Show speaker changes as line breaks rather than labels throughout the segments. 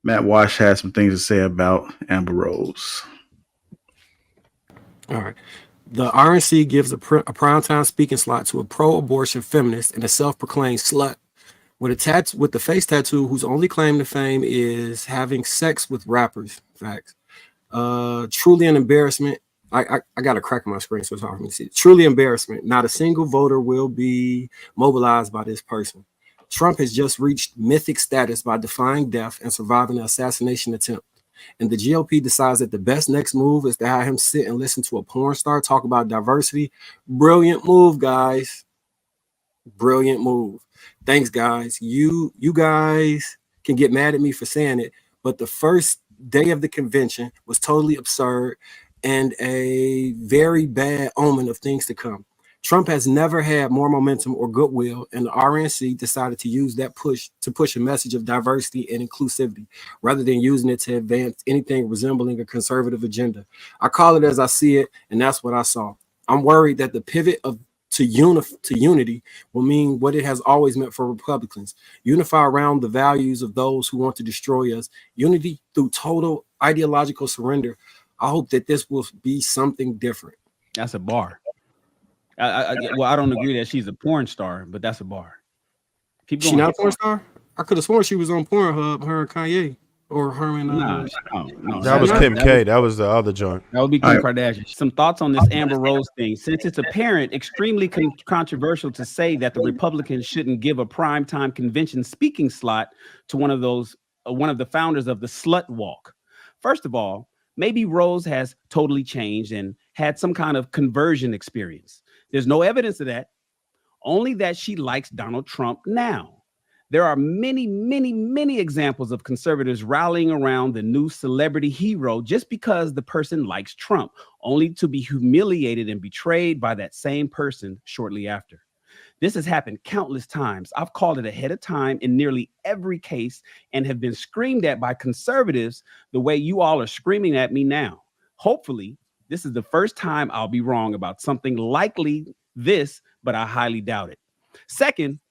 Matt Walsh has some things to say about Amber Rose.
All right. The RNC gives a primetime speaking slot to a pro-abortion feminist and a self-proclaimed slut with the face tattoo, whose only claim to fame is having sex with rappers. Facts. Truly an embarrassment. I got a crack on my screen, so it's hard for me to see. Truly embarrassment. Not a single voter will be mobilized by this person. Trump has just reached mythic status by defying death and surviving an assassination attempt. And the GOP decides that the best next move is to have him sit and listen to a porn star talk about diversity. Brilliant move, guys. Brilliant move. Thanks, guys. You guys can get mad at me for saying it, but the first day of the convention was totally absurd and a very bad omen of things to come. Trump has never had more momentum or goodwill, and the RNC decided to use that push a message of diversity and inclusivity rather than using it to advance anything resembling a conservative agenda. I call it as I see it, and that's what I saw. I'm worried that the pivot to unity will mean what it has always meant for Republicans: unify around the values of those who want to destroy us, unity through total ideological surrender. I hope that this will be something different.
That's a bar. Well, I don't agree that she's a porn star, but that's a bar.
Keep going. She not a porn star? I could have sworn she was on Pornhub, her and Kanye. Or Herman.
No. That was Kim K. That was the other joint.
That would be Kim Kardashian. Some thoughts on this Amber Rose thing. Since it's apparent, extremely controversial to say that the Republicans shouldn't give a primetime convention speaking slot to one of the founders of the Slut Walk. First of all, maybe Rose has totally changed and had some kind of conversion experience. There's no evidence of that, only that she likes Donald Trump now. There are many, many, many examples of conservatives rallying around the new celebrity hero just because the person likes Trump, only to be humiliated and betrayed by that same person shortly after. This has happened countless times. I've called it ahead of time in nearly every case and have been screamed at by conservatives the way you all are screaming at me now. Hopefully, this is the first time I'll be wrong about something likely this, but I highly doubt it. Second,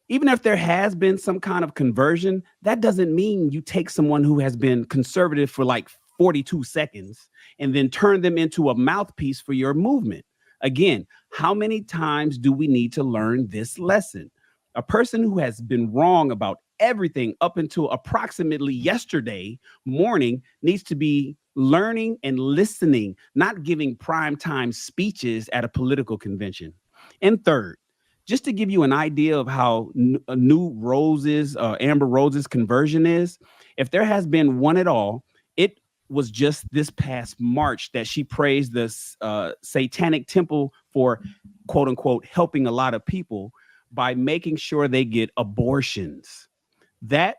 even if there has been some kind of conversion, that doesn't mean you take someone who has been conservative for like 42 seconds and then turn them into a mouthpiece for your movement. Again, how many times do we need to learn this lesson? A person who has been wrong about everything up until approximately yesterday morning needs to be learning and listening, not giving primetime speeches at a political convention. And third, just to give you an idea of how Amber Rose's conversion is, if there has been one at all, it was just this past March that she praised the Satanic Temple for, quote unquote, helping a lot of people by making sure they get abortions. That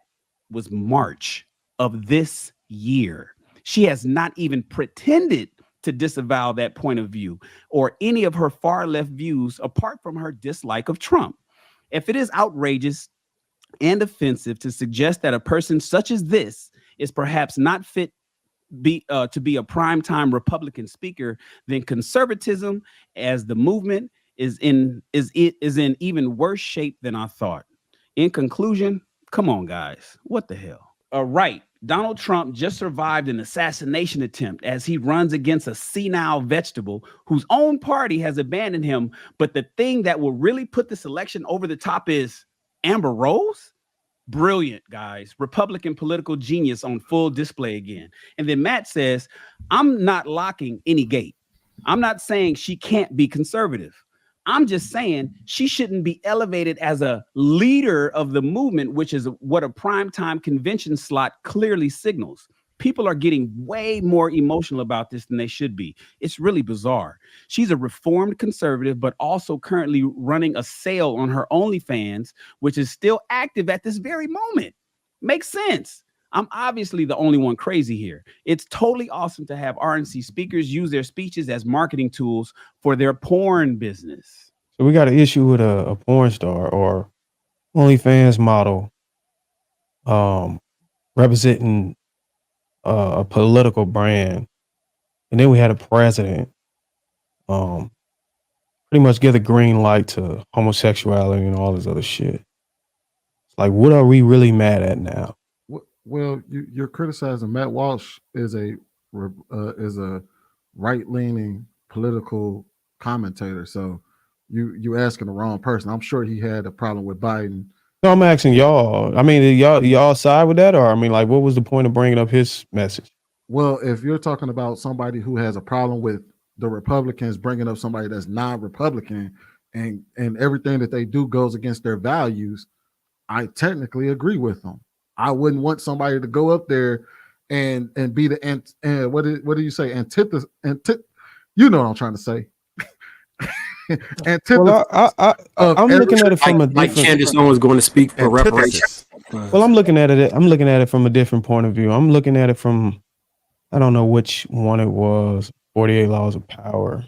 was March of this year. She has not even pretended to disavow that point of view or any of her far left views apart from her dislike of Trump. If it is outrageous and offensive to suggest that a person such as this is perhaps not fit to be a primetime Republican speaker, then conservatism as the movement is in even worse shape than I thought. In conclusion, come on, guys, what the hell? Right. Donald Trump just survived an assassination attempt as he runs against a senile vegetable whose own party has abandoned him. But the thing that will really put this election over the top is Amber Rose. Brilliant, guys. Republican political genius on full display again. And then Matt says, I'm not locking any gate. I'm not saying she can't be conservative. I'm just saying she shouldn't be elevated as a leader of the movement, which is what a primetime convention slot clearly signals. People are getting way more emotional about this than they should be. It's really bizarre. She's a reformed conservative, but also currently running a sale on her OnlyFans, which is still active at this very moment. Makes sense. I'm obviously the only one crazy here. It's totally awesome to have RNC speakers use their speeches as marketing tools for their porn business.
So we got an issue with a porn star or OnlyFans model representing a political brand. And then we had a president pretty much give the green light to homosexuality and all this other shit. It's like, what are we really mad at now?
Well, you're criticizing Matt Walsh is a right leaning political commentator. So you asking the wrong person. I'm sure he had a problem with Biden.
No, I'm asking y'all. I mean, did y'all side with that, or I mean, like, what was the point of bringing up his message?
Well, if you're talking about somebody who has a problem with the Republicans bringing up somebody that's non-Republican and everything that they do goes against their values, I technically agree with them. I wouldn't want somebody to go up there and be the what do you say, antithesis? You know what I'm trying to say.
Well, I'm looking at it from a
like
different.
Candace Owens going to speak for reparations.
Well, I'm looking at it from a different point of view. I'm looking at it from, I don't know which one it was. 48 Laws of Power.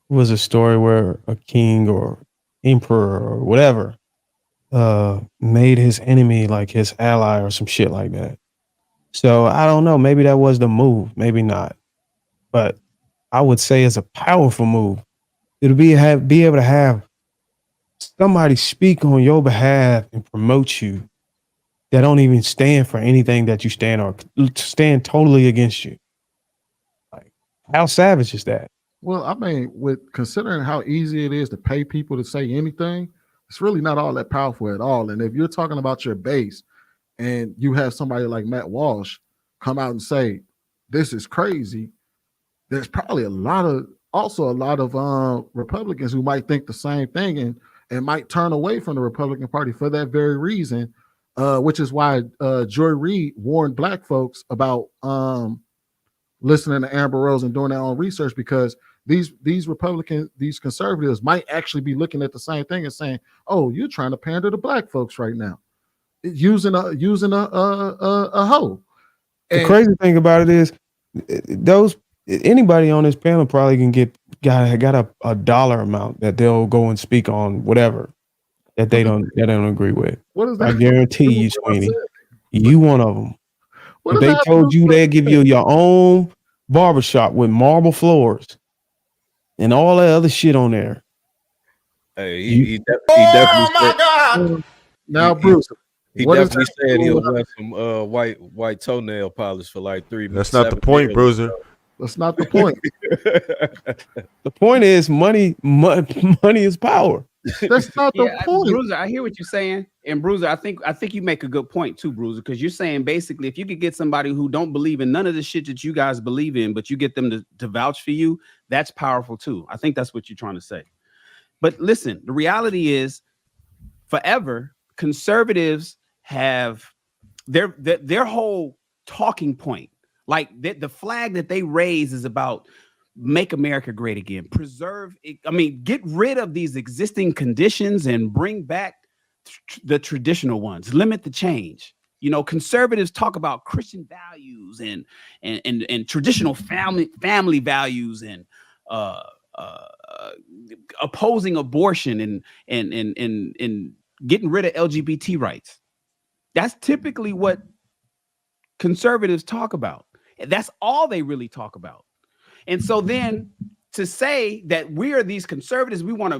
It was a story where a king or emperor or whatever made his enemy like his ally or some shit like that. So I don't know. Maybe that was the move. Maybe not. But I would say it's a powerful move. It'll be able to have somebody speak on your behalf and promote you that don't even stand for anything that you stand or stand totally against you. Like, how savage is that?
Well, I mean, with considering how easy it is to pay people to say anything, it's really not all that powerful at all. And if you're talking about your base and you have somebody like Matt Walsh come out and say, this is crazy, there's probably a lot of Republicans who might think the same thing and might turn away from the Republican Party for that very reason, which is why Joy Reid warned black folks about listening to Amber Rose and doing their own research, because these Republicans, these conservatives might actually be looking at the same thing and saying, "Oh, you're trying to pander to black folks right now, using a hoe."
The crazy thing about it is, anybody on this panel probably can got a dollar amount that they'll go and speak on whatever that they don't agree with.
What is that?
I guarantee you, Sweeney, you one of them. If they told you they'd give you your own barbershop with marble floors and all that other shit on there.
Hey, he definitely said,
God! Now, Bruce,
he definitely said he'll wear some white toenail polish for like 3 minutes.
That's not the point, Bruiser.
That's not the point.
The point is money is power.
That's not the point.
Bruiser, I hear what you're saying. And Bruiser, I think you make a good point too, Bruiser, because you're saying basically if you could get somebody who don't believe in none of the shit that you guys believe in, but you get them to vouch for you, that's powerful too. I think that's what you're trying to say. But listen, the reality is forever, conservatives have their whole talking point, like the flag that they raise is about make America great again, get rid of these existing conditions and bring back the traditional ones, limit the change. You know, conservatives talk about Christian values and traditional family values and opposing abortion and getting rid of LGBT rights. That's typically what conservatives talk about. That's all they really talk about. And so then to say that we are these conservatives, we want to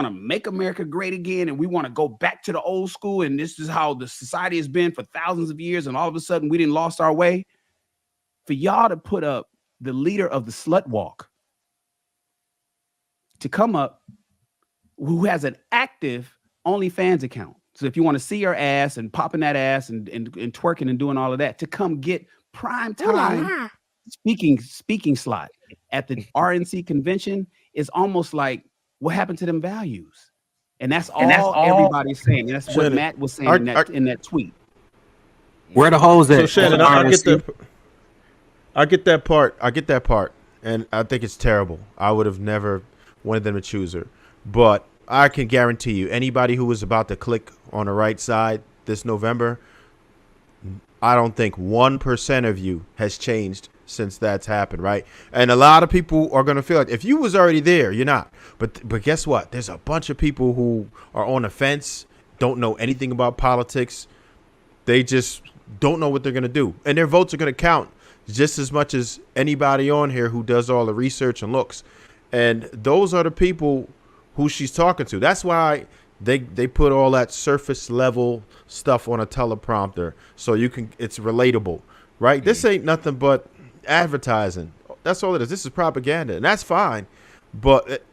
make America great again, and we want to go back to the old school, and this is how the society has been for thousands of years, and all of a sudden we didn't lost our way. For y'all to put up the leader of the slut walk to come up, who has an active OnlyFans account. So if you want to see her ass and popping that ass and twerking and doing all of that, to come get prime time speaking slot at the RNC convention is almost like, what happened to them values? And that's all everybody's saying. And that's what
Shannon,
Matt was saying in that tweet.
Where the holes at?
So Shannon, I get that part. I get that part. And I think it's terrible. I would have never wanted them to choose her. But I can guarantee you, anybody who was about to click on the right side this November, I don't think 1% of you has changed since that's happened, right? And a lot of people are going to feel like if you was already there, you're not. But guess what? There's a bunch of people who are on the fence, don't know anything about politics. They just don't know what they're going to do. And their votes are going to count just as much as anybody on here who does all the research and looks. And those are the people who she's talking to. That's why They put all that surface level stuff on a teleprompter so you can, it's relatable, right? This ain't nothing but advertising. That's all it is. This is propaganda, and that's fine. But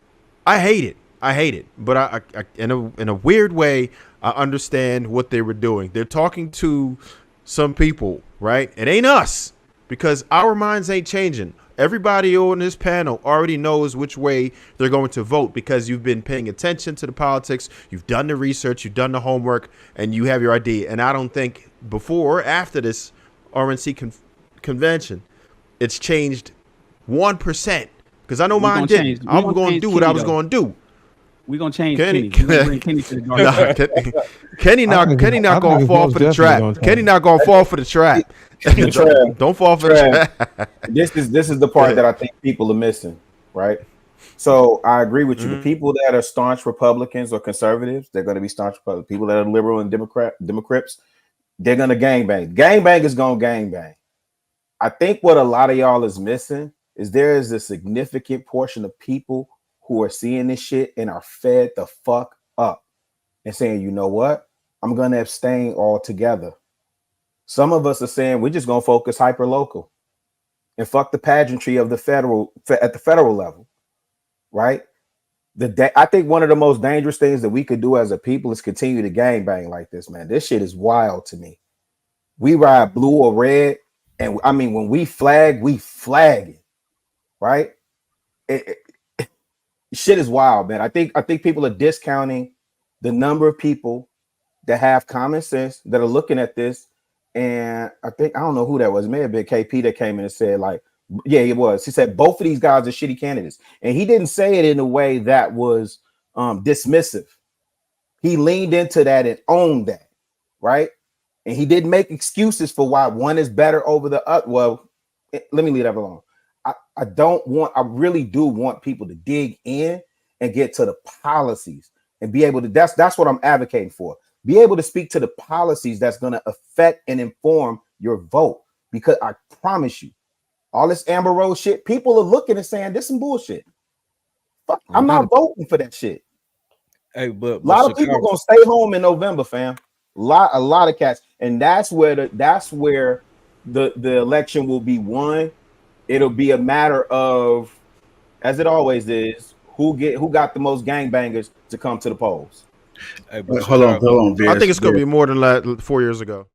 I hate it. I hate it. But I in a weird way, I understand what they were doing. They're talking to some people, right? It ain't us, because our minds ain't changing. Everybody on this panel already knows which way they're going to vote because you've been paying attention to the politics. You've done the research. You've done the homework, and you have your idea. And I don't think before or after this RNC convention, it's changed 1%. Because I know mine didn't. I'm going to do what I was going to do.
We're gonna change
Kenny.
Kenny. We're gonna bring Kenny to the dark.
Kenny not gonna fall for the trap. Kenny not gonna fall for the trap. Don't fall for the trap.
This is the part that I think people are missing, right? So I agree with you. The people that are staunch Republicans or conservatives, they're going to be staunch Republicans. People that are liberal and Democrats, they're going to gangbang. Gangbang is going to gangbang. I think what a lot of y'all is missing is there is a significant portion of people who are seeing this shit and are fed the fuck up and saying, you know what? I'm going to abstain altogether. Some of us are saying we're just going to focus hyper local and fuck the pageantry of the federal at the federal level, right? I think one of the most dangerous things that we could do as a people is continue to gangbang like this, man. This shit is wild to me. We ride blue or red, and I mean when we flag it, right? Shit is wild, man. I think people are discounting the number of people that have common sense that are looking at this. And I don't know who that was. It may have been KP that came in and said, like, yeah, it was. He said both of these guys are shitty candidates. And he didn't say it in a way that was dismissive. He leaned into that and owned that, right? And he didn't make excuses for why one is better over the other. Well, let me leave that alone. I really do want people to dig in and get to the policies and be able to, that's what I'm advocating for. Be able to speak to the policies that's going to affect and inform your vote. Because I promise you, all this Amber Rose shit, people are looking and saying, this is some bullshit. Fuck, I'm not voting for that shit.
Hey, but
a lot of people are gonna stay home in November, fam. A lot of cats. And that's where the election will be won. It'll be a matter of, as it always is, who got the most gangbangers to come to the polls.
Hey,
Hold on,
I think it's going to be more than 4 years ago.